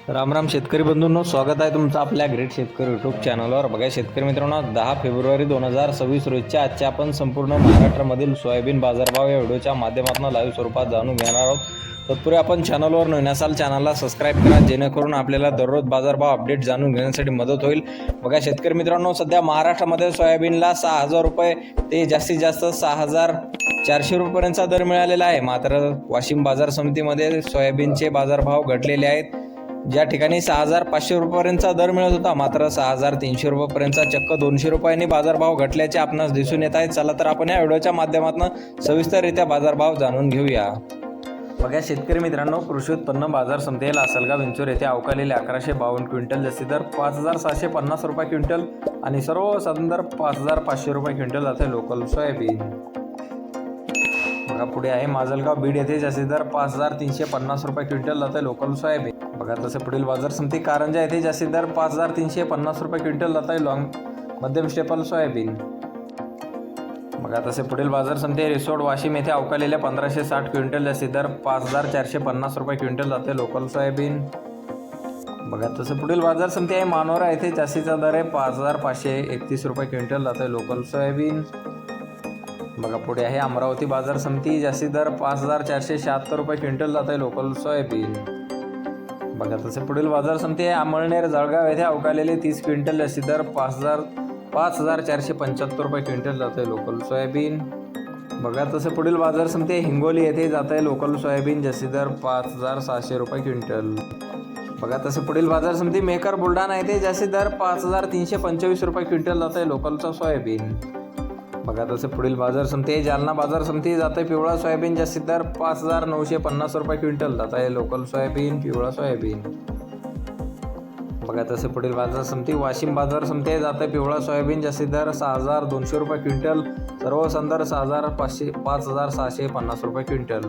राम राम शेतकरी बंधूंनो, स्वागत आहे तुमचं आपल्या ग्रेट शेतकरी यूट्यूब चॅनलवर। बघा शेतकरी मित्रांनो, 10 फेब्रुवारी 2026 रोजच्या आजच्या आपण संपूर्ण महाराष्ट्रामधील सोयाबीन बाजारभाव या व्हिडिओच्या माध्यमातून लाईव्ह स्वरूपात जाणून घेणार आहोत। तत्पूर्वी आपण चॅनलवर नवीन असाल चॅनलला सबस्क्राईब करा, जेणेकरून आपल्याला दररोज बाजारभाव अपडेट जाणून घेण्यासाठी मदत होईल। बघा शेतकरी मित्रांनो, सध्या महाराष्ट्रामध्ये सोयाबीनला 6,000 रुपये ते जास्तीत जास्त 6,400 रुपयांचा दर मिळालेला आहे। मात्र वाशिम बाजार समितीमध्ये सोयाबीनचे बाजारभाव घटलेले आहेत। ज्या ठिकाणी 6,500 रुपयांचा दर मिळत होता, मात्र 6,300 रुपयांचा चक्क 200 रुपयांनी बाजारभाव घटल्याचे आपणास दिसून येत आहेत। चला तर आपण या व्हिडिओच्या माध्यमातून सविस्तररित्या बाजारभाव जाणून घेऊया। बघा शेतकरी मित्रांनो, कृषी उत्पन्न बाजार समिती लासलगाव विंचूर येथे अवकालेले 1152 क्विंटल जास्ती दर 5,750 रुपये क्विंटल आणि सर्वसाधारण दर 5,500 रुपये क्विंटल जाते लोकल सोयाबीन। बघा पुढे आहे माजलगाव बीड येथे जास्ती दर 5,350 रुपये क्विंटल जाते लोकल सोयाबीन। बघा तसे पुढील बाजार समिती कारंजा येथे जास्ती दर 5,350 रुपये क्विंटल जाते लॉंग मध्यम स्टेपल सोयाबीन। बघा तसे पुढील बाजार समिती रिसोड वाशिम येथे अवकालेल्या 1,560 क्विंटल जास्ती दर 5,450 रुपये क्विंटल जाते लोकल सोयाबीन। बघा तसे पुढील बाजार समिती आहे मानोरा येथे जास्तीचा दर आहे 5,531 रुपये क्विंटल जाते लोकल सोयाबीन। बघा पुढे आहे अमरावती बाजार समिती, जास्ती दर 5,476 रुपये क्विंटल जाते लोकल सोयाबीन। बघा तसे पुढील बाजार समिती आहे अमळनेर जळगाव येथे अवकालेले 30 क्विंटल जास्ती दर 5,475 रुपये क्विंटल जाते लोकल सोयाबीन। बघा तसे पुढील बाजार समिती आहे हिंगोली येथे जाते लोकल सोयाबीन, जास्ती दर 5,600 रुपये क्विंटल। बघा तसे पुढील बाजार समिती मेकर बुलढाणा येथे जास्ती दर 5,325 रुपये क्विंटल जाते लोकलचा सोयाबीन। बघा तसे पुढील बाजार समिती जालना बाजार समिती जाते पिवळा सोयाबीन, जास्ती दर 5,950 रुपये क्विंटल जाते लोकल सोयाबीन पिवळा सोयाबीन। बघा तसे पुढील बाजार समिती वाशिम बाजार समिती जाते पिवळा सोयाबीन, जास्ती दर 6,200 रुपये क्विंटल, सर्व संदर 5,650 रुपये क्विंटल।